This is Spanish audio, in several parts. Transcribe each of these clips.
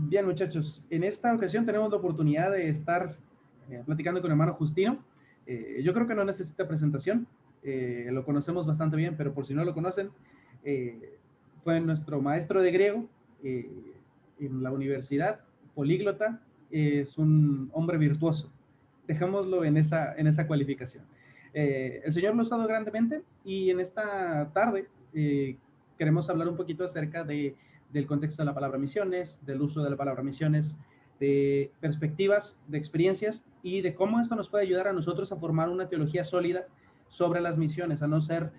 Bien, muchachos, en esta ocasión tenemos la oportunidad de estar platicando con el hermano Justino. Yo creo que no necesita presentación, lo conocemos bastante bien, pero por si no lo conocen, eh, fue nuestro maestro de griego en la universidad, políglota, es un hombre virtuoso. Dejémoslo en esa cualificación. El Señor lo ha usado grandemente y en esta tarde queremos hablar un poquito acerca del contexto de la palabra misiones, del uso de la palabra misiones, de perspectivas, de experiencias y de cómo esto nos puede ayudar a nosotros a formar una teología sólida sobre las misiones, a no ser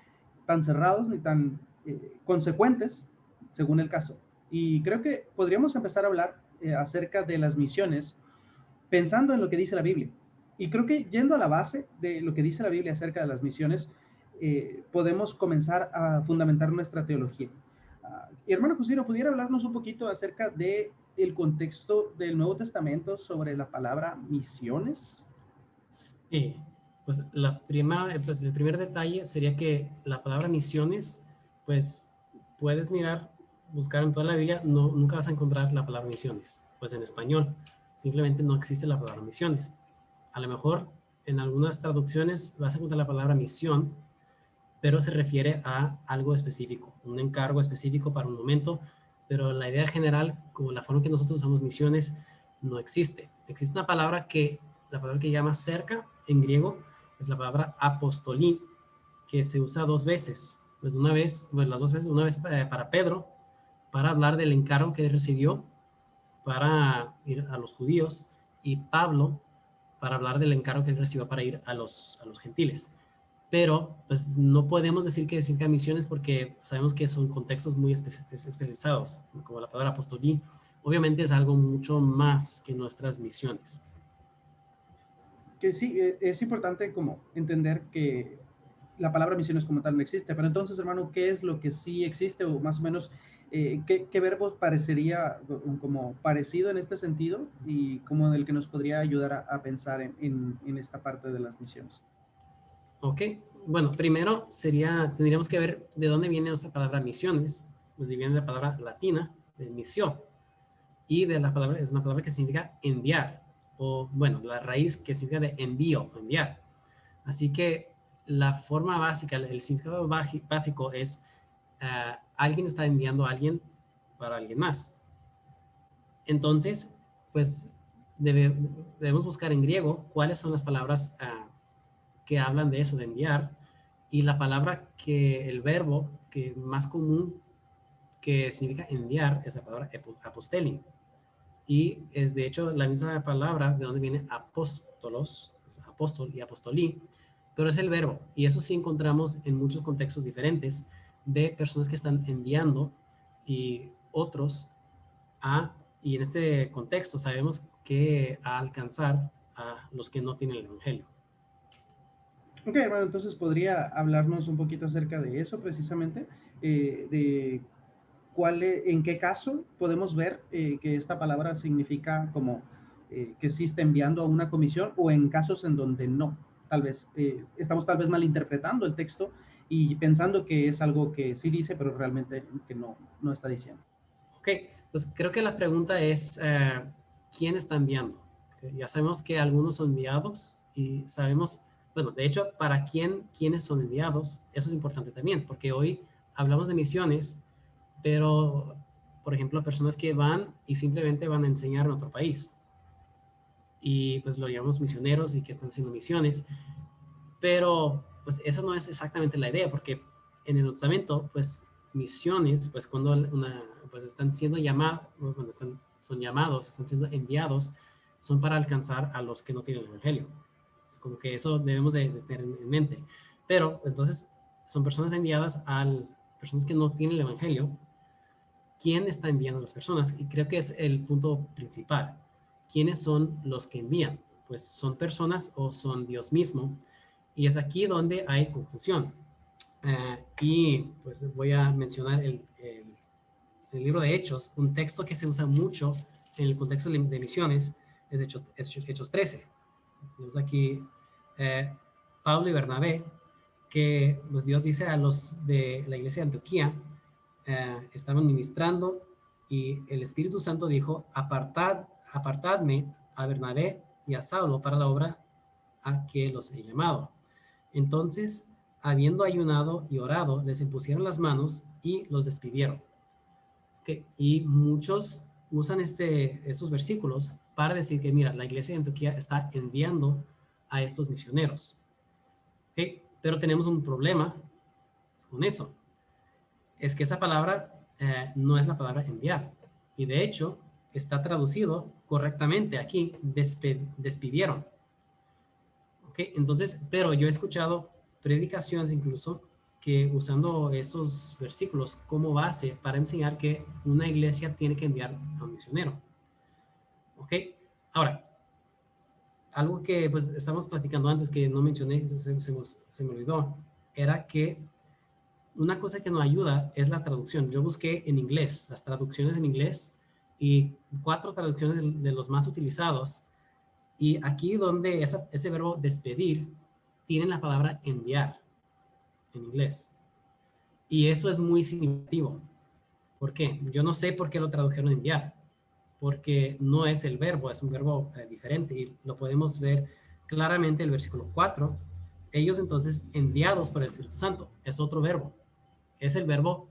tan cerrados ni tan consecuentes, según el caso. Y creo que podríamos empezar a hablar acerca de las misiones pensando en lo que dice la Biblia. Y creo que yendo a la base de lo que dice la Biblia acerca de las misiones, podemos comenzar a fundamentar nuestra teología. Hermano Justino, ¿pudiera hablarnos un poquito acerca de el contexto del Nuevo Testamento sobre la palabra misiones? Sí, pues, pues el primer detalle sería que la palabra misiones, pues puedes mirar, buscar en toda la Biblia, nunca vas a encontrar la palabra misiones, pues en español, simplemente no existe la palabra misiones. A lo mejor en algunas traducciones vas a encontrar la palabra misión, pero se refiere a algo específico, un encargo específico para un momento, pero la idea general, como la forma en que nosotros usamos misiones, no existe. Existe la palabra que llama cerca en griego, es la palabra apostolí, que se usa dos veces. Pues una vez, pues las dos veces, una vez para Pedro, para hablar del encargo que recibió para ir a los judíos, y Pablo para hablar del encargo que él recibió para ir a los gentiles. Pero pues no podemos decir que significa misiones porque sabemos que son contextos muy especializados, como la palabra apostolí. Obviamente es algo mucho más que nuestras misiones. Que sí, es importante como entender que la palabra misiones como tal no existe, pero entonces, hermano, ¿qué es lo que sí existe o más o menos qué verbos parecería como parecido en este sentido y como del que nos podría ayudar a pensar en esta parte de las misiones? Ok, bueno, primero tendríamos que ver de dónde viene esta palabra misiones, pues viene de la palabra latina, de misión, y es una palabra que significa enviar, o bueno, la raíz que significa de envío, enviar. Así que la forma básica, el significado básico es alguien está enviando a alguien para alguien más. Entonces, pues debemos buscar en griego cuáles son las palabras que hablan de eso, de enviar, y el verbo que más común que significa enviar es la palabra apostellin. Y es de hecho la misma palabra de donde viene apóstolos, apóstol y apostolí, pero es el verbo. Y eso sí encontramos en muchos contextos diferentes de personas que están enviando y otros y en este contexto sabemos que a alcanzar a los que no tienen el evangelio. Ok, hermano, entonces podría hablarnos un poquito acerca de eso precisamente, de en qué caso podemos ver que esta palabra significa como que sí está enviando a una comisión o en casos en donde no. Tal vez estamos tal vez malinterpretando el texto y pensando que es algo que sí dice, pero realmente que no está diciendo. Ok, pues creo que la pregunta es, ¿quién está enviando? Okay, ya sabemos que algunos son enviados y sabemos, bueno, de hecho, quiénes son enviados, eso es importante también, porque hoy hablamos de misiones, pero, por ejemplo, personas que van y simplemente van a enseñar en otro país y pues lo llamamos misioneros y que están haciendo misiones, pero pues eso no es exactamente la idea, porque en el Nuevo Testamento, pues misiones, pues cuando pues están siendo llamados, cuando son llamados, están siendo enviados, son para alcanzar a los que no tienen el Evangelio. Es como que eso debemos de tener en mente. Pero pues, entonces son personas enviadas a personas que no tienen el Evangelio. ¿Quién está enviando a las personas? Y creo que es el punto principal. ¿Quiénes son los que envían? Pues son personas o son Dios mismo. Y es aquí donde hay confusión. Y pues voy a mencionar el libro de Hechos, un texto que se usa mucho en el contexto de misiones, es Hechos 13. Tenemos aquí Pablo y Bernabé, que pues, Dios dice a los de la iglesia de Antioquía, estaban ministrando Y el Espíritu Santo dijo, apartadme a Bernabé y a Saulo para la obra a que los he llamado. Entonces, habiendo ayunado y orado, les impusieron las manos y los despidieron. ¿Okay? Y muchos usan estos versículos para decir que, mira, la iglesia de Antioquía está enviando a estos misioneros. ¿Okay? Pero tenemos un problema con eso. Es que esa palabra no es la palabra enviar. Y de hecho, está traducido correctamente aquí, despidieron. ¿Okay? Entonces, pero yo he escuchado predicaciones incluso que usando esos versículos como base para enseñar que una iglesia tiene que enviar a un misionero. ¿Ok? Ahora, algo que pues estamos platicando antes que no mencioné, se me olvidó, era que una cosa que nos ayuda es la traducción. Yo busqué en inglés, las traducciones en inglés y 4 traducciones de los más utilizados. Y aquí donde ese verbo despedir tiene la palabra enviar en inglés. Y eso es muy significativo. ¿Por qué? Yo no sé por qué lo tradujeron enviar, porque no es el verbo, es un verbo diferente y lo podemos ver claramente en el versículo 4. Ellos entonces enviados por el Espíritu Santo, es otro verbo. Es el verbo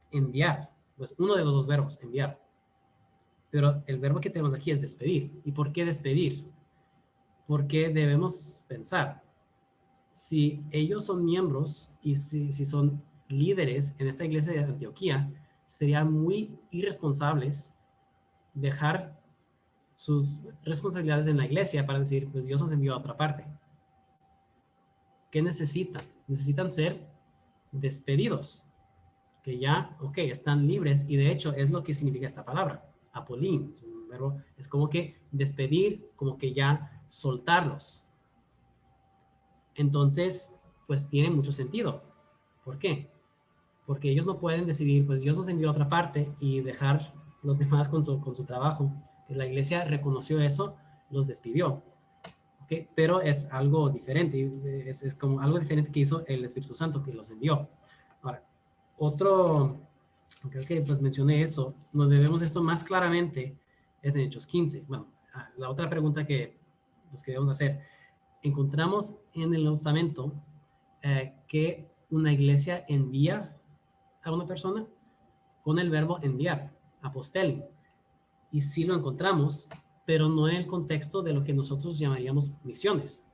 enviar, pues uno de los 2 verbos, enviar. Pero el verbo que tenemos aquí es despedir. ¿Y por qué despedir? Porque debemos pensar, si ellos son miembros y si son líderes en esta iglesia de Antioquía, serían muy irresponsables dejar sus responsabilidades en la iglesia para decir, pues Dios nos envió a otra parte. ¿Qué necesitan? Necesitan ser despedidos, que ya, ok, están libres y de hecho es lo que significa esta palabra, apolín, es un verbo, es como que despedir, como que ya soltarlos. Entonces, pues tiene mucho sentido. ¿Por qué? Porque ellos no pueden decidir, pues Dios nos envió a otra parte y dejar los demás con su trabajo. La iglesia reconoció eso, los despidió. ¿Okay? Pero es algo diferente, es como algo diferente que hizo el Espíritu Santo que los envió. Ahora, creo que pues mencioné eso, donde vemos esto más claramente es en Hechos 15. Bueno, la otra pregunta pues, que debemos hacer, encontramos en el Nuevo Testamento que una iglesia envía a una persona con el verbo enviar, apostelin. Y sí lo encontramos, pero no en el contexto de lo que nosotros llamaríamos misiones.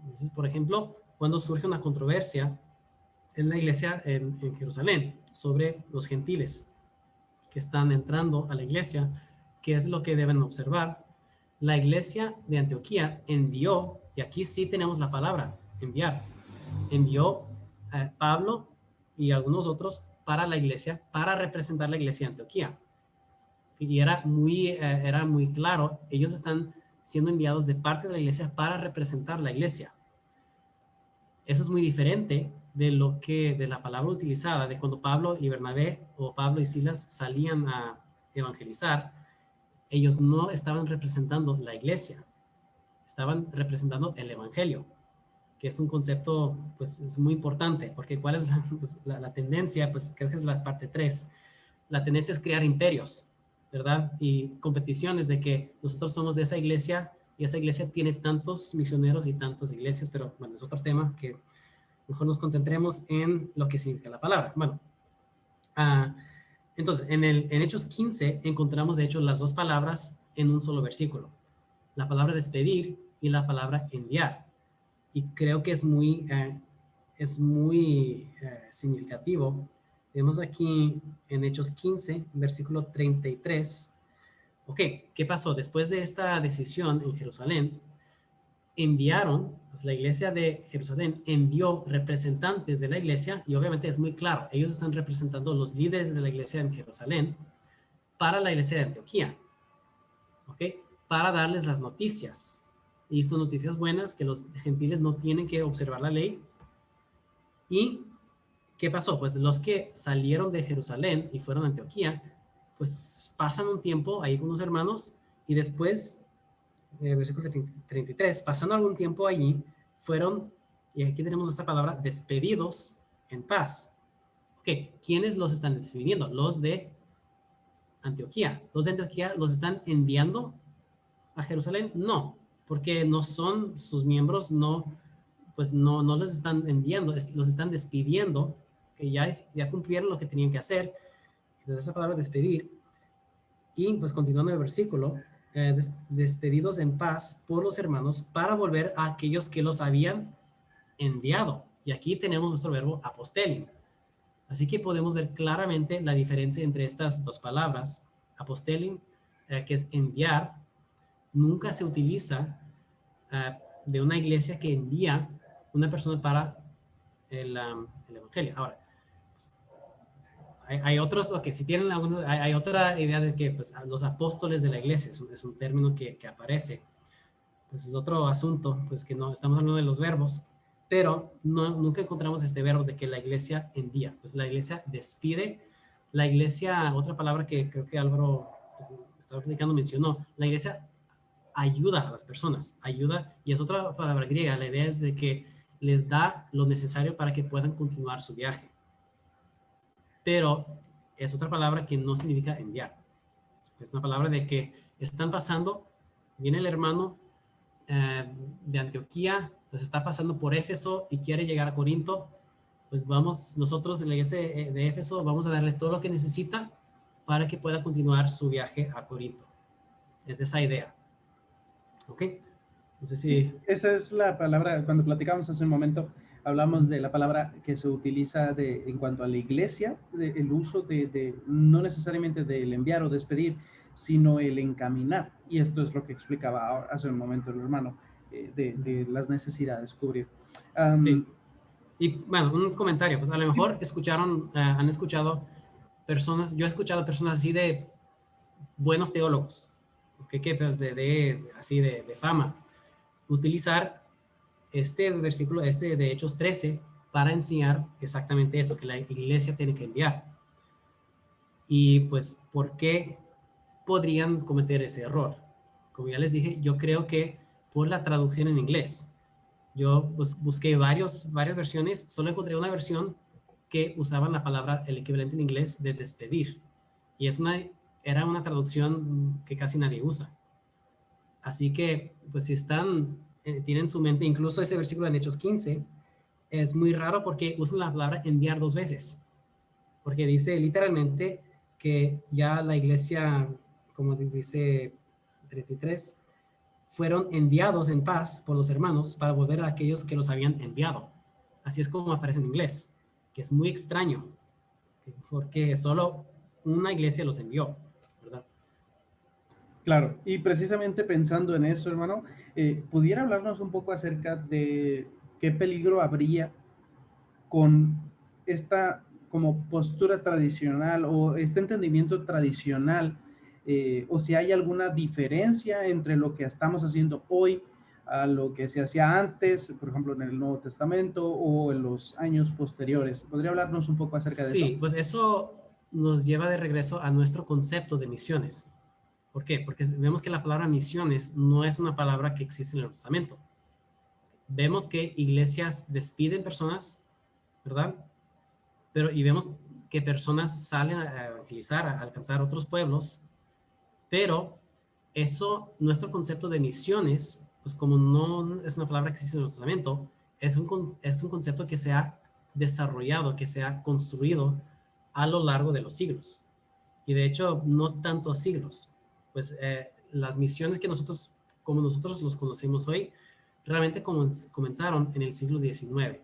Entonces, por ejemplo, cuando surge una controversia en la iglesia en Jerusalén sobre los gentiles que están entrando a la iglesia, ¿qué es lo que deben observar? La iglesia de Antioquía envió, y aquí sí tenemos la palabra, enviar, envió a Pablo y algunos otros para la iglesia, para representar la iglesia de Antioquía. Y era muy claro, ellos están siendo enviados de parte de la iglesia para representar la iglesia. Eso es muy diferente de la palabra utilizada, de cuando Pablo y Bernabé o Pablo y Silas salían a evangelizar. Ellos no estaban representando la iglesia, estaban representando el evangelio, que es un concepto, pues, es muy importante, porque ¿cuál es la tendencia? Pues creo que es la parte 3. La tendencia es crear imperios, ¿verdad? Y competiciones de que nosotros somos de esa iglesia y esa iglesia tiene tantos misioneros y tantas iglesias, pero bueno, es otro tema que mejor nos concentremos en lo que significa la palabra. Bueno, entonces, en Hechos 15 encontramos de hecho las 2 palabras en un solo versículo. La palabra despedir y la palabra enviar. Y creo que es muy significativo. Vemos aquí en Hechos 15, versículo 33. Ok, ¿qué pasó? Después de esta decisión en Jerusalén, enviaron, pues la iglesia de Jerusalén envió representantes de la iglesia, y obviamente es muy claro, ellos están representando los líderes de la iglesia en Jerusalén para la iglesia de Antioquía, ¿ok? Para darles las noticias. Y son noticias buenas, que los gentiles no tienen que observar la ley. ¿Y qué pasó? Pues los que salieron de Jerusalén y fueron a Antioquía, pues pasan un tiempo ahí con los hermanos y después versículo 33, pasando algún tiempo allí, fueron, y aquí tenemos esta palabra, despedidos en paz. Ok, ¿quiénes los están despidiendo? Los de Antioquía. ¿Los de Antioquía los están enviando a Jerusalén? No, porque no son sus miembros, no, pues no les están enviando, los están despidiendo, que ya cumplieron lo que tenían que hacer. Entonces esa palabra despedir, y pues continuando el versículo, despedidos en paz por los hermanos para volver a aquellos que los habían enviado. Y aquí tenemos nuestro verbo apostelin. Así que podemos ver claramente la diferencia entre estas dos palabras. Apostelin, que es enviar, nunca se utiliza de una iglesia que envía una persona para el evangelio. Ahora, hay otros, que si tienen algunos, hay otra idea de que pues, los apóstoles de la iglesia es un término que aparece. Pues es otro asunto, pues que no estamos hablando de los verbos, pero nunca encontramos este verbo de que la iglesia envía. Pues la iglesia despide, la iglesia, otra palabra que creo que Álvaro pues, estaba platicando mencionó, la iglesia ayuda a las personas, ayuda, y es otra palabra griega, la idea es de que les da lo necesario para que puedan continuar su viaje. Pero es otra palabra que no significa enviar. Es una palabra de que están pasando, viene el hermano de Antioquía, pues está pasando por Éfeso y quiere llegar a Corinto, pues vamos, nosotros en la iglesia de Éfeso vamos a darle todo lo que necesita para que pueda continuar su viaje a Corinto. Es esa idea. ¿Ok? No sé si... Esa es la palabra, cuando platicamos hace un momento, hablamos de la palabra que se utiliza en cuanto a la iglesia, el uso no necesariamente del enviar o despedir, sino el encaminar. Y esto es lo que explicaba hace un momento el hermano, de las necesidades cubrir. Sí. Y bueno, un comentario, pues a lo mejor han escuchado personas, yo he escuchado personas así de buenos teólogos, que pues así de fama, utilizar este versículo, de Hechos 13, para enseñar exactamente eso, que la iglesia tiene que enviar. Y pues, ¿por qué podrían cometer ese error? Como ya les dije, yo creo que por la traducción en inglés. Yo pues, busqué varias versiones, solo encontré una versión que usaban la palabra, el equivalente en inglés de despedir. Y era una traducción que casi nadie usa. Así que, pues si tienen en su mente, incluso ese versículo en Hechos 15, es muy raro porque usan la palabra enviar 2 veces. Porque dice literalmente que ya la iglesia, como dice 33, fueron enviados en paz por los hermanos para volver a aquellos que los habían enviado. Así es como aparece en inglés, que es muy extraño, porque solo una iglesia los envió, ¿verdad? Claro, y precisamente pensando en eso, hermano, ¿pudiera hablarnos un poco acerca de qué peligro habría con esta como postura tradicional o este entendimiento tradicional, o si hay alguna diferencia entre lo que estamos haciendo hoy a lo que se hacía antes, por ejemplo, en el Nuevo Testamento o en los años posteriores? ¿Podría hablarnos un poco acerca de eso? Sí, pues eso nos lleva de regreso a nuestro concepto de misiones. ¿Por qué? Porque vemos que la palabra misiones no es una palabra que existe en el Testamento. Vemos que iglesias despiden personas, ¿verdad? Y vemos que personas salen a evangelizar, a alcanzar otros pueblos, pero nuestro concepto de misiones, pues como no es una palabra que existe en el Testamento, es un concepto que se ha desarrollado, que se ha construido a lo largo de los siglos. Y de hecho, no tantos siglos. Pues las misiones como nosotros los conocemos hoy, realmente comenzaron en el siglo XIX,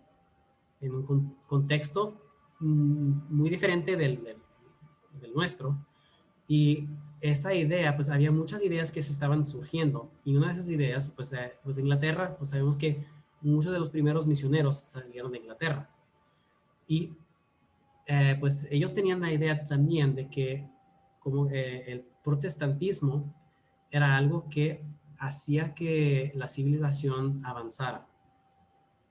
en un contexto muy diferente del nuestro. Y esa idea, pues había muchas ideas que se estaban surgiendo. Y una de esas ideas, pues Inglaterra, pues sabemos que muchos de los primeros misioneros salieron de Inglaterra. Y pues ellos tenían la idea también de que como el protestantismo era algo que hacía que la civilización avanzara.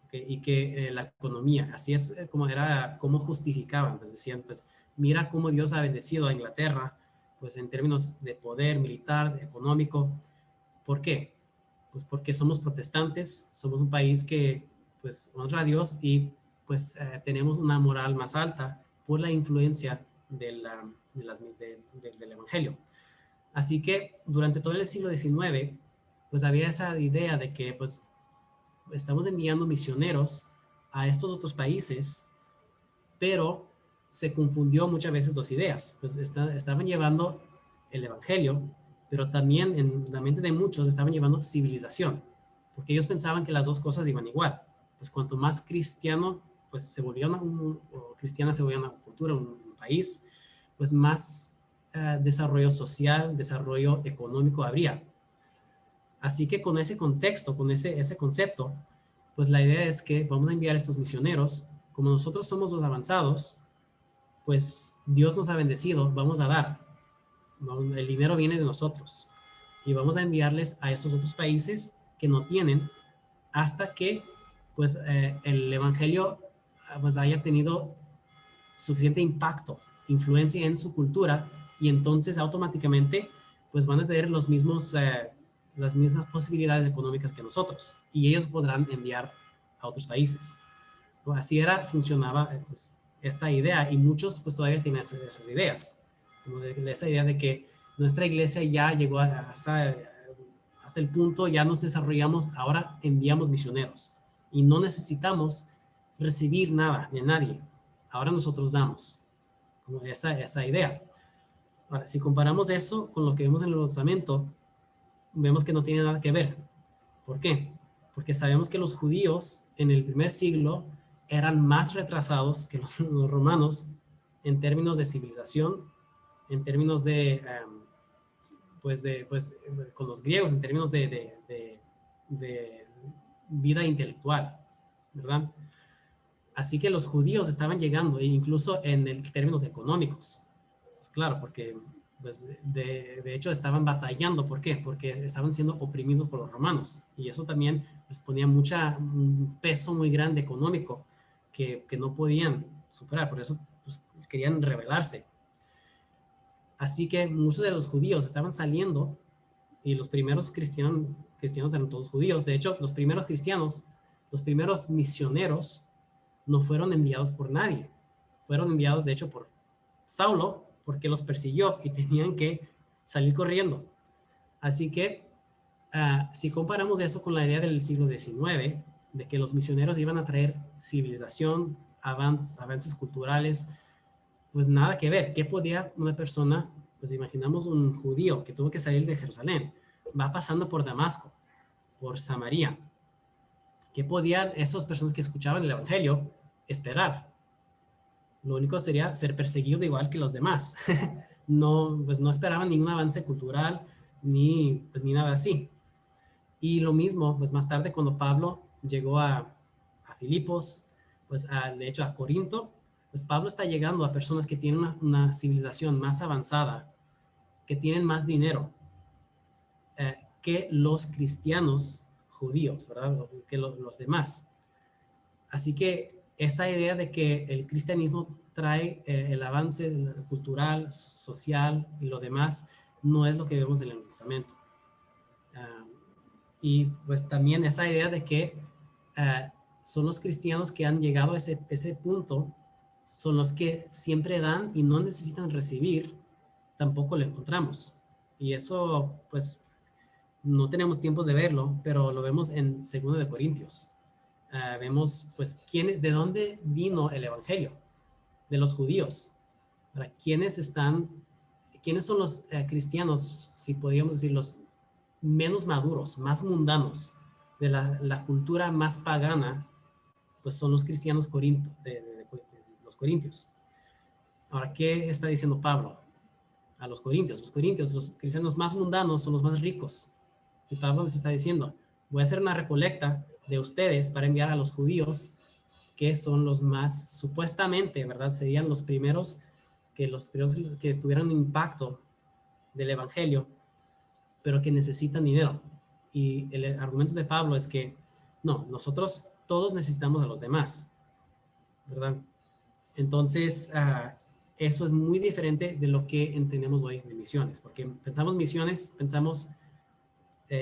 ¿Okay? Y que la economía, así es como justificaban, pues decían, pues mira cómo Dios ha bendecido a Inglaterra, pues en términos de poder militar, económico. ¿Por qué? Pues porque somos protestantes, somos un país que pues honra a Dios y pues tenemos una moral más alta por la influencia del Evangelio. Así que durante todo el siglo XIX, pues había esa idea de que pues estamos enviando misioneros a estos otros países, pero se confundió muchas veces dos ideas. Pues estaban llevando el Evangelio, pero también en la mente de muchos estaban llevando civilización, porque ellos pensaban que las dos cosas iban igual. Pues cuanto más cristiano, pues se volvía o cristiana se volvía una cultura, un país, pues más desarrollo social, desarrollo económico habría. Así que con ese contexto, con ese concepto, pues la idea es que vamos a enviar a estos misioneros. Como nosotros somos los avanzados, pues Dios nos ha bendecido, vamos a dar. El dinero viene de nosotros y vamos a enviarles a esos otros países que no tienen hasta que pues el evangelio pues haya tenido suficiente impacto, influencia en su cultura y entonces automáticamente pues van a tener las mismas posibilidades económicas que nosotros y ellos podrán enviar a otros países. Pues así funcionaba pues, esta idea y muchos pues todavía tienen esas ideas, como de esa idea de que nuestra iglesia ya llegó hasta el punto, ya nos desarrollamos, ahora enviamos misioneros y no necesitamos recibir nada de nadie, ahora nosotros damos, como esa idea. Ahora, si comparamos eso con lo que vemos en el Nuevo Testamento, vemos que no tiene nada que ver. ¿Por qué? Porque sabemos que los judíos en el primer siglo eran más retrasados que los romanos en términos de civilización, en términos pues con los griegos, en términos de vida intelectual, ¿verdad? Así que los judíos estaban llegando, e incluso en términos económicos. Pues claro, porque pues, de hecho estaban batallando. ¿Por qué? Porque estaban siendo oprimidos por los romanos. Y eso también les ponía un peso muy grande económico que no podían superar. Por eso pues, querían rebelarse. Así que muchos de los judíos estaban saliendo y los primeros cristianos eran todos judíos. De hecho, los primeros cristianos, los primeros misioneros, no fueron enviados por nadie. Fueron enviados, de hecho, por Saulo, porque los persiguió y tenían que salir corriendo. Así que, si comparamos eso con la idea del siglo XIX, de que los misioneros iban a traer civilización, avances culturales, pues nada que ver. ¿Qué podía una persona, pues imaginamos un judío que tuvo que salir de Jerusalén, va pasando por Damasco, por Samaria? ¿Qué podían esas personas que escuchaban el Evangelio esperar? Lo único sería ser perseguido igual que los demás. No, pues no esperaban ningún avance cultural ni nada así. Y lo mismo, pues más tarde cuando Pablo llegó a Filipos, pues de hecho a Corinto, pues Pablo está llegando a personas que tienen una civilización más avanzada, que tienen más dinero que los cristianos judíos, ¿verdad? Que los demás. Así que esa idea de que el cristianismo trae el avance cultural, social y lo demás, no es lo que vemos en el Nuevo Testamento. Y pues también esa idea de que son los cristianos que han llegado a ese punto, son los que siempre dan y no necesitan recibir, tampoco lo encontramos. Y eso, pues, no tenemos tiempo de verlo, pero lo vemos en 2 de Corintios. Vemos, pues, de dónde vino el evangelio, de los judíos. ¿Para quiénes son los cristianos, si podríamos decir, los menos maduros, más mundanos, de la cultura más pagana? Pues son los cristianos de los corintios. Ahora, ¿qué está diciendo Pablo a los corintios? Los cristianos más mundanos, son los más ricos. Y Pablo les está diciendo, voy a hacer una recolecta de ustedes para enviar a los judíos, que son los más, supuestamente, ¿verdad? Serían los primeros que tuvieran un impacto del evangelio, pero que necesitan dinero. Y el argumento de Pablo es que no, nosotros todos necesitamos a los demás, ¿verdad? Entonces, eso es muy diferente de lo que entendemos hoy de misiones, porque pensamos misiones, pensamos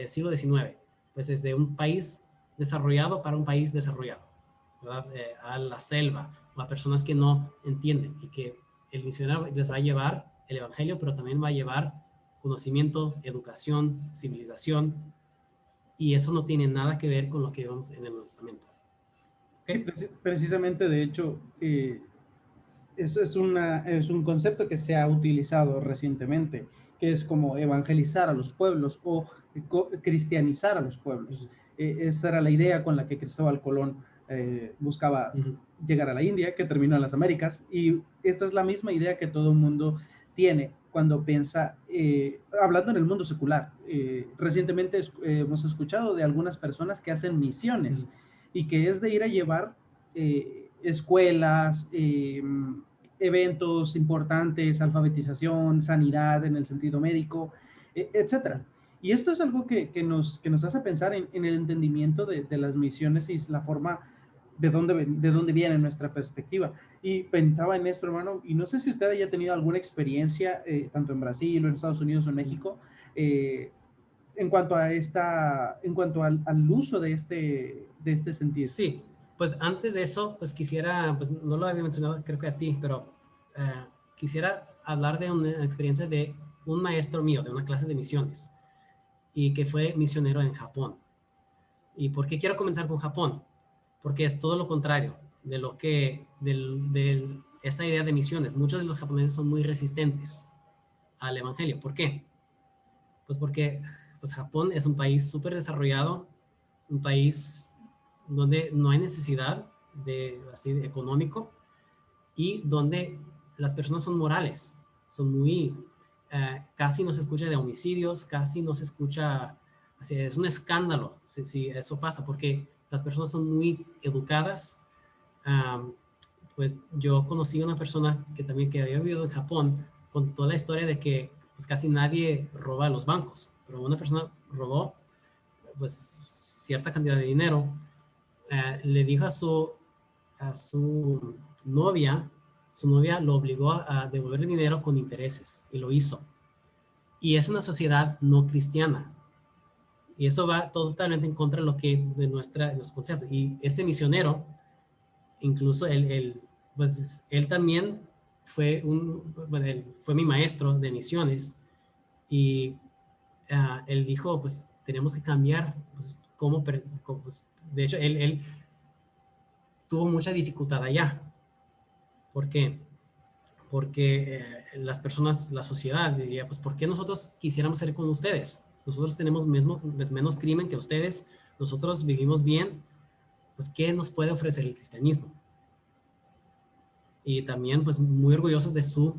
siglo XIX, pues es de un país desarrollado para un país desarrollado, ¿verdad? A la selva, o a personas que no entienden y que el misionero les va a llevar el evangelio, pero también va a llevar conocimiento, educación, civilización, y eso no tiene nada que ver con lo que vemos en el Nuevo Testamento. Sí, ¿Okay? precisamente, de hecho, es un concepto que se ha utilizado recientemente, que es como evangelizar a los pueblos o cristianizar a los pueblos. Esta era la idea con la que Cristóbal Colón buscaba llegar a la India, que terminó en las Américas, y esta es la misma idea que todo el mundo tiene cuando piensa, hablando en el mundo secular. Recientemente hemos escuchado de algunas personas que hacen misiones y que es de ir a llevar escuelas, eventos importantes, alfabetización, sanidad en el sentido médico, etcétera. Y esto es algo que nos hace pensar en el entendimiento de las misiones y la forma de dónde viene nuestra perspectiva. Y pensaba en esto, hermano, y no sé si usted haya tenido alguna experiencia, tanto en Brasil o en Estados Unidos o en México, en cuanto a en cuanto al uso de este sentido. Sí, pues antes de eso, pues quisiera, pues no lo había mencionado creo que a ti, pero quisiera hablar de una experiencia de un maestro mío, de una clase de misiones, y que fue misionero en Japón. ¿Y por qué quiero comenzar con Japón? Porque es todo lo contrario de lo que, esa idea de misiones. Muchos de los japoneses son muy resistentes al evangelio. ¿Por qué? Pues porque pues Japón es un país súper desarrollado, un país donde no hay necesidad de así de económico y donde las personas son morales, son muy casi no se escucha de homicidios, casi no se escucha, así, es un escándalo si eso pasa porque las personas son muy educadas. Um, pues yo conocí a una persona que también que había vivido en Japón con toda la historia de que pues casi nadie roba a los bancos, pero una persona robó pues cierta cantidad de dinero, le dijo a su novia lo obligó a devolver el dinero con intereses y lo hizo. Y es una sociedad no cristiana. Y eso va totalmente en contra de lo que de nuestros conceptos. Y ese misionero, incluso pues, él también fue, bueno, él fue mi maestro de misiones y él dijo, pues tenemos que cambiar, pues, pues, de hecho, él tuvo mucha dificultad allá. ¿Por qué? Porque las personas, la sociedad diría, pues, ¿por qué nosotros quisiéramos ser con ustedes? Nosotros tenemos menos crimen que ustedes, nosotros vivimos bien, pues, ¿qué nos puede ofrecer el cristianismo? Y también, pues, muy orgullosos de su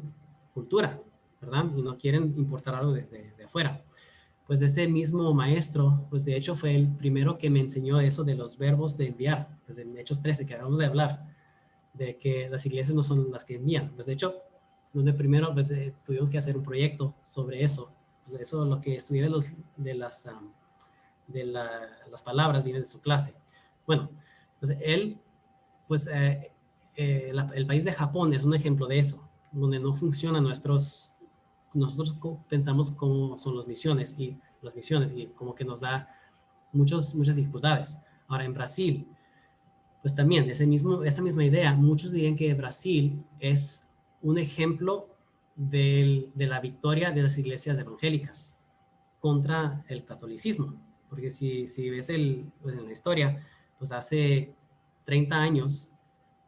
cultura, ¿verdad? Y no quieren importar algo de afuera. Pues ese mismo maestro, pues de hecho fue el primero que me enseñó eso de los verbos de enviar, desde Hechos 13 que acabamos de hablar, de que las iglesias no son las que envían. Pues de hecho, donde primero pues, tuvimos que hacer un proyecto sobre eso. Entonces, eso lo que estudié las palabras viene de su clase. Bueno, pues él, pues el país de Japón es un ejemplo de eso, donde no funcionan nosotros pensamos cómo son las misiones y como que nos da muchas dificultades. Ahora en Brasil, pues también esa misma idea, muchos dirían que Brasil es un ejemplo de la victoria de las iglesias evangélicas contra el catolicismo. Porque si ves pues en la historia, pues hace 30 años,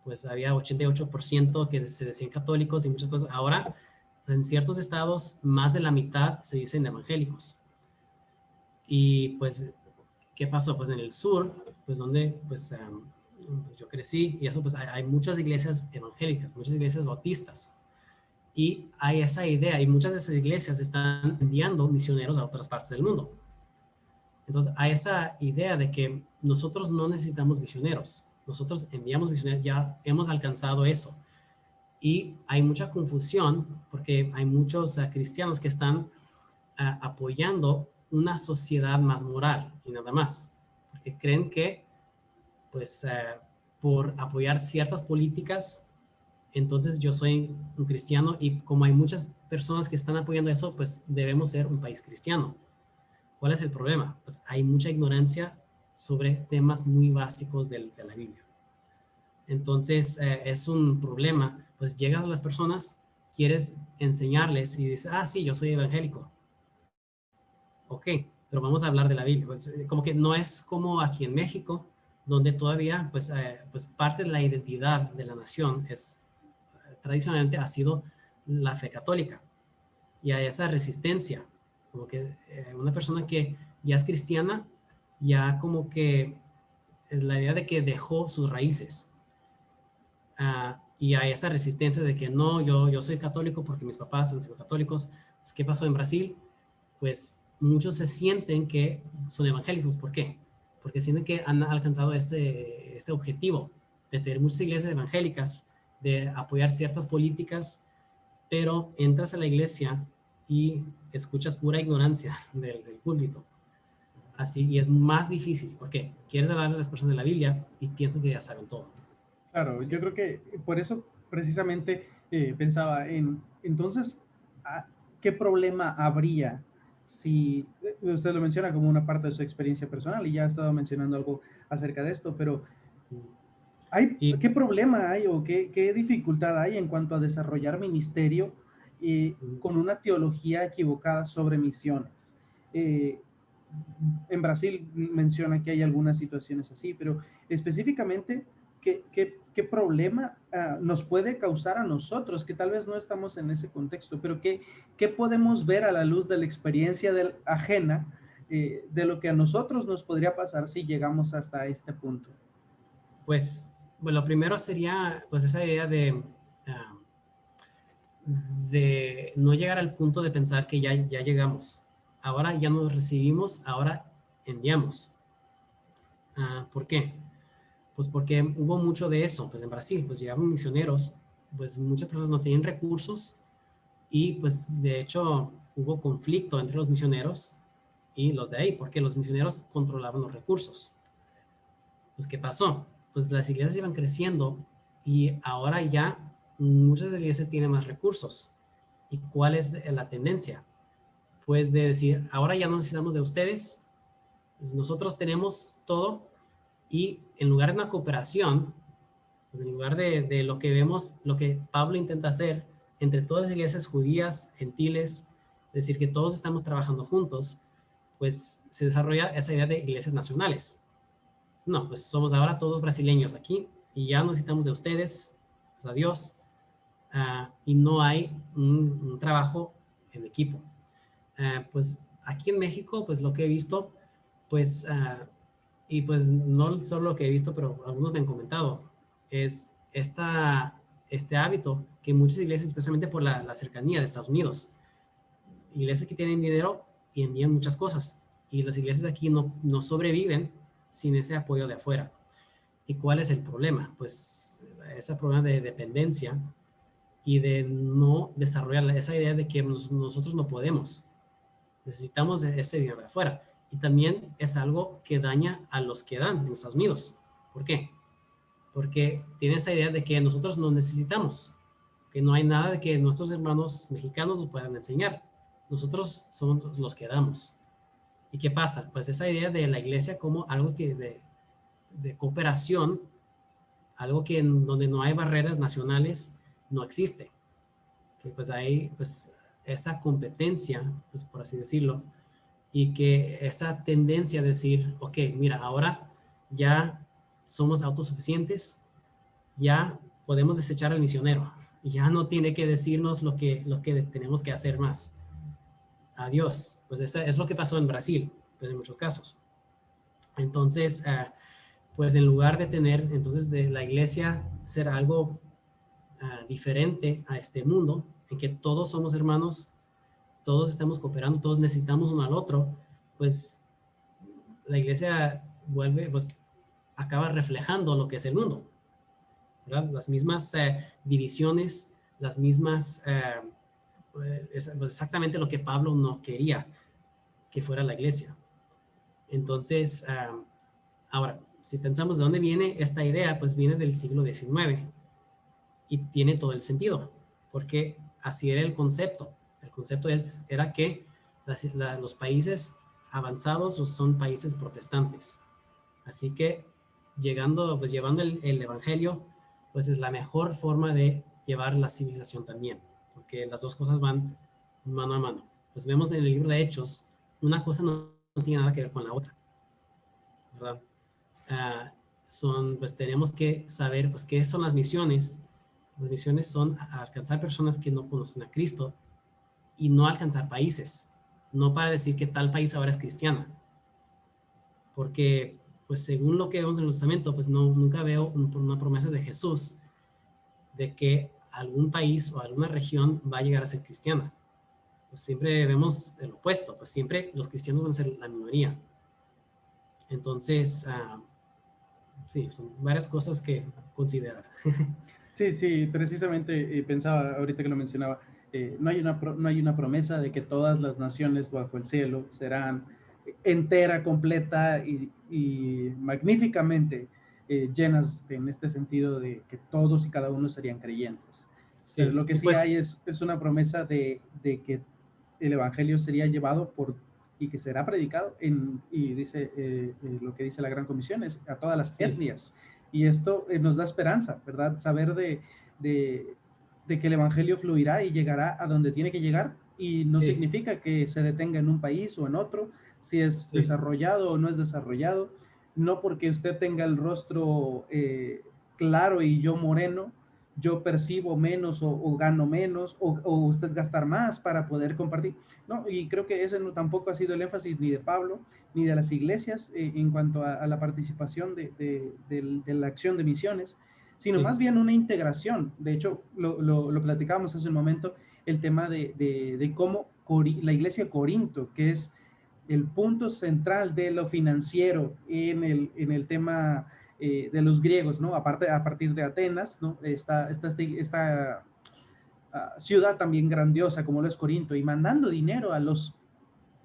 pues había 88% que se decían católicos y muchas cosas. Ahora, pues en ciertos estados, más de la mitad se dicen evangélicos. Y pues, ¿qué pasó? Pues en el sur, pues donde pues, yo crecí, y eso pues hay muchas iglesias evangélicas, muchas iglesias bautistas. Y hay esa idea, y muchas de esas iglesias están enviando misioneros a otras partes del mundo. Entonces, hay esa idea de que nosotros no necesitamos misioneros, nosotros enviamos misioneros, ya hemos alcanzado eso. Y hay mucha confusión porque hay muchos cristianos que están apoyando una sociedad más moral y nada más, porque creen que pues por apoyar ciertas políticas, entonces yo soy un cristiano y como hay muchas personas que están apoyando eso, pues debemos ser un país cristiano. ¿Cuál es el problema? Pues hay mucha ignorancia sobre temas muy básicos de la Biblia. Entonces es un problema, pues llegas a las personas quieres enseñarles y dices, ah, sí, yo soy evangélico. Ok, pero vamos a hablar de la Biblia. Pues, como que no es como aquí en México, donde todavía, pues parte de la identidad de la nación tradicionalmente ha sido la fe católica. Y a esa resistencia, como que una persona que ya es cristiana, ya como que es la idea de que dejó sus raíces. Y a esa resistencia de que no, yo soy católico porque mis papás han sido católicos. Pues, ¿qué pasó en Brasil? Pues muchos se sienten que son evangélicos. ¿Por qué? Porque sienten que han alcanzado este objetivo de tener muchas iglesias evangélicas, de apoyar ciertas políticas, pero entras a la iglesia y escuchas pura ignorancia del púlpito. Así, y es más difícil, porque quieres hablar a las personas de la Biblia y piensan que ya saben todo. Claro, yo creo que por eso precisamente pensaba entonces, ¿qué problema habría si usted lo menciona como una parte de su experiencia personal y ya ha estado mencionando algo acerca de esto, pero Y ¿qué problema hay o qué dificultad hay en cuanto a desarrollar ministerio con una teología equivocada sobre misiones? Eh, en Brasil menciona que hay algunas situaciones así, pero específicamente, ¿qué problema nos puede causar a nosotros, que tal vez no estamos en ese contexto, pero qué podemos ver a la luz de la experiencia ajena de lo que a nosotros nos podría pasar si llegamos hasta este punto? pues, bueno, lo primero sería pues esa idea uh, de no llegar al punto de pensar que ya llegamos. Ahora ya nos recibimos, ahora enviamos. ¿Por qué? Pues porque hubo mucho de eso, pues en Brasil, pues llegaron misioneros, pues muchas personas no tenían recursos y pues de hecho hubo conflicto entre los misioneros y los de ahí, porque los misioneros controlaban los recursos. Pues ¿qué pasó? Pues las iglesias iban creciendo y ahora ya muchas iglesias tienen más recursos. ¿Y cuál es la tendencia? Pues de decir, ahora ya no necesitamos de ustedes, pues nosotros tenemos todo y en lugar de una cooperación, pues en lugar de lo que vemos, lo que Pablo intenta hacer entre todas las iglesias judías, gentiles, es decir, que todos estamos trabajando juntos, pues se desarrolla esa idea de iglesias nacionales. No, pues somos ahora todos brasileños aquí y ya no necesitamos de ustedes, pues adiós, y no hay un trabajo en equipo. Pues aquí en México, pues lo que he visto, pues, y pues no solo lo que he visto, pero algunos me han comentado, es este hábito que muchas iglesias, especialmente por la cercanía de Estados Unidos, iglesias que tienen dinero y envían muchas cosas, y las iglesias de aquí no sobreviven sin ese apoyo de afuera. ¿Y cuál es el problema? Pues ese problema de dependencia y de no desarrollar esa idea de que nosotros no podemos. Necesitamos ese dinero de afuera. Y también es algo que daña a los que dan en Estados Unidos. ¿Por qué? Porque tiene esa idea de que nosotros no necesitamos, que no hay nada de que nuestros hermanos mexicanos nos puedan enseñar. Nosotros somos los que damos. ¿Y qué pasa? Pues esa idea de la iglesia como algo que de cooperación, algo que donde no hay barreras nacionales, no existe. Que pues hay pues esa competencia, pues por así decirlo, y que esa tendencia a decir, ok, mira, ahora ya somos autosuficientes, ya podemos desechar al misionero, ya no tiene que decirnos lo que tenemos que hacer más. Adiós. Pues eso es lo que pasó en Brasil, pues en muchos casos. Entonces, pues en lugar de tener, entonces de la iglesia ser algo diferente a este mundo, en que todos somos hermanos, todos estamos cooperando, todos necesitamos uno al otro, pues la iglesia vuelve, pues acaba reflejando lo que es el mundo, ¿verdad? Las mismas divisiones, las mismas, pues exactamente lo que Pablo no quería que fuera la iglesia. Entonces, ahora, si pensamos de dónde viene esta idea, pues viene del siglo XIX y tiene todo el sentido, porque así era el concepto. El concepto era que los países avanzados son países protestantes. Así que pues llevando el evangelio, pues es la mejor forma de llevar la civilización también. porque las dos cosas van mano a mano. Pues vemos en el libro de Hechos, una cosa no tiene nada que ver con la otra, ¿verdad? Pues tenemos que saber, pues, qué son las misiones. Las misiones son alcanzar personas que no conocen a Cristo y no alcanzar países. No para decir que tal país ahora es cristiana, porque pues según lo que vemos en el Testamento, pues no, nunca veo una promesa de Jesús de que algún país o alguna región va a llegar a ser cristiana. Pues siempre vemos el opuesto, pues siempre los cristianos van a ser la minoría. Entonces, sí, son varias cosas que considerar. Sí, sí, precisamente pensaba ahorita que lo mencionaba, no hay una promesa de que todas las naciones bajo el cielo serán entera, completa y magníficamente llenas en este sentido de que todos y cada uno serían creyentes. Pero Sí, lo que y sí pues hay es una promesa de que el evangelio sería llevado por y que será predicado y dice lo que dice la Gran Comisión es a todas las sí, etnias. Y esto nos da esperanza, ¿verdad? Saber de, de que el evangelio fluirá y llegará a donde tiene que llegar y no sí, significa que se detenga en un país o en otro, si es sí, desarrollado o no es desarrollado, no porque usted tenga el rostro claro y yo moreno, yo percibo menos o gano menos o usted gastar más para poder compartir. No, y creo que ese no, tampoco ha sido el énfasis ni de Pablo ni de las iglesias en cuanto a la participación de la acción de misiones, sino sí, más bien una integración. De hecho, lo platicábamos hace un momento, el tema de cómo la iglesia de Corinto, que es el punto central de lo financiero en el tema de los griegos, ¿no? Aparte, a partir de Atenas, ¿no? Esta ciudad también grandiosa como lo es Corinto y mandando dinero a los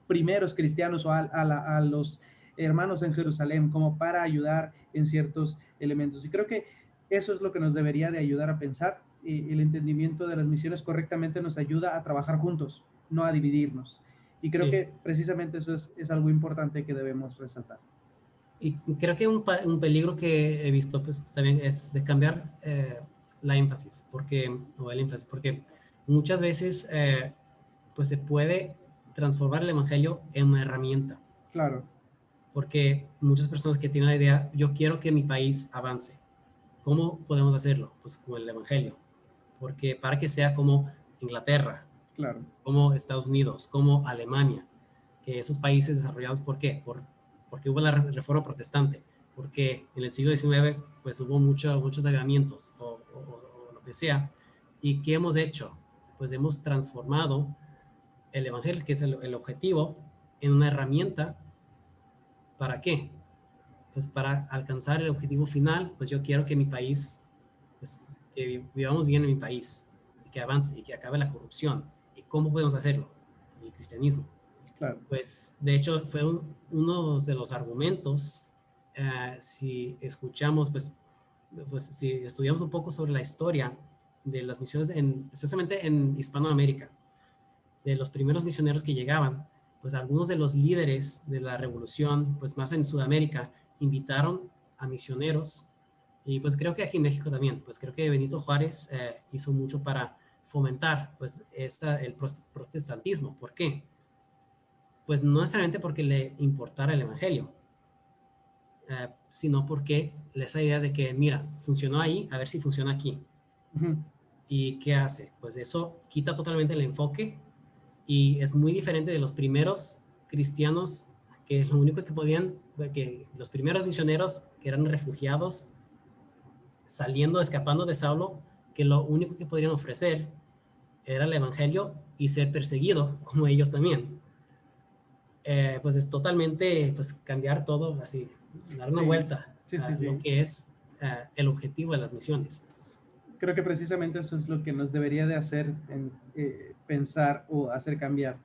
primeros cristianos o a los hermanos en Jerusalén como para ayudar en ciertos elementos. Y creo que eso es lo que nos debería de ayudar a pensar. El entendimiento de las misiones correctamente nos ayuda a trabajar juntos, no a dividirnos. Y creo sí. que precisamente eso es algo importante que debemos resaltar. Y creo que un peligro que he visto pues también es de cambiar la énfasis, o el énfasis, porque muchas veces pues se puede transformar el evangelio en una herramienta, Claro, porque muchas personas que tienen la idea, yo quiero que mi país avance. ¿Cómo podemos hacerlo? Pues con el evangelio, porque para que sea como Inglaterra, claro, como Estados Unidos, como Alemania, que esos países desarrollados, ¿por qué? Porque hubo la reforma protestante, porque en el siglo XIX pues hubo muchos avivamientos o lo que sea. ¿Y qué hemos hecho? Pues hemos transformado el evangelio, que es el objetivo, en una herramienta. ¿Para qué? Pues para alcanzar el objetivo final, pues yo quiero que mi país, pues que vivamos bien en mi país, y que avance, y que acabe la corrupción. ¿Y cómo podemos hacerlo? Pues el cristianismo. claro. Pues de hecho fue uno de los argumentos, si escuchamos, pues si estudiamos un poco sobre la historia de las misiones, especialmente en Hispanoamérica, de los primeros misioneros que llegaban, pues algunos de los líderes de la revolución, pues más en Sudamérica, invitaron a misioneros y pues creo que aquí en México también, pues creo que Benito Juárez hizo mucho para fomentar pues el protestantismo. ¿Por qué? Pues no necesariamente porque le importara el evangelio, sino porque esa idea de que, mira, funcionó ahí, a ver si funciona aquí. Ujú. ¿Y qué hace? Pues eso quita totalmente el enfoque y es muy diferente de los primeros cristianos, que lo único que podían, que los primeros misioneros que eran refugiados, saliendo, escapando de Saulo, que lo único que podrían ofrecer era el evangelio y ser perseguido como ellos también. Pues es totalmente pues cambiar todo así, dar una Sí, vuelta sí, sí, a lo sí. que es el objetivo de las misiones. Creo que precisamente eso es lo que nos debería de hacer pensar o hacer cambiar.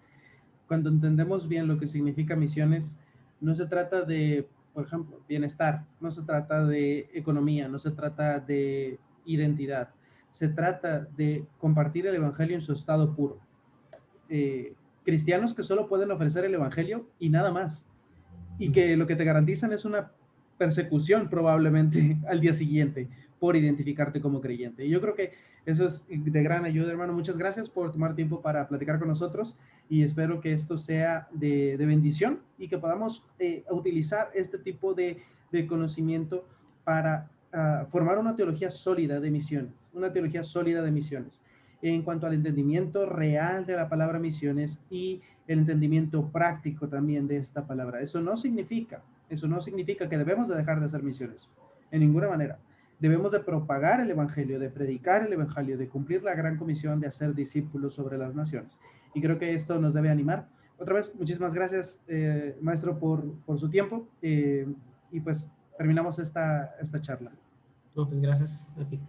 Cuando entendemos bien lo que significa misiones, no se trata de, por ejemplo, bienestar, no se trata de economía, no se trata de identidad, se trata de compartir el evangelio en su estado puro. Cristianos que solo pueden ofrecer el evangelio y nada más, y que lo que te garantizan es una persecución probablemente al día siguiente, por identificarte como creyente. Y yo creo que eso es de gran ayuda, hermano. Muchas gracias por tomar tiempo para platicar con nosotros y espero que esto sea de bendición y que podamos utilizar este tipo de conocimiento para formar una teología sólida de misiones, una teología sólida de misiones en cuanto al entendimiento real de la palabra misiones y el entendimiento práctico también de esta palabra. Eso no significa que debemos de dejar de hacer misiones, en ninguna manera. Debemos de propagar el evangelio, de predicar el evangelio, de cumplir la gran comisión de hacer discípulos sobre las naciones. Y creo que esto nos debe animar. Otra vez, muchísimas gracias, maestro, por su tiempo. Y pues terminamos esta charla. No, pues gracias a ti.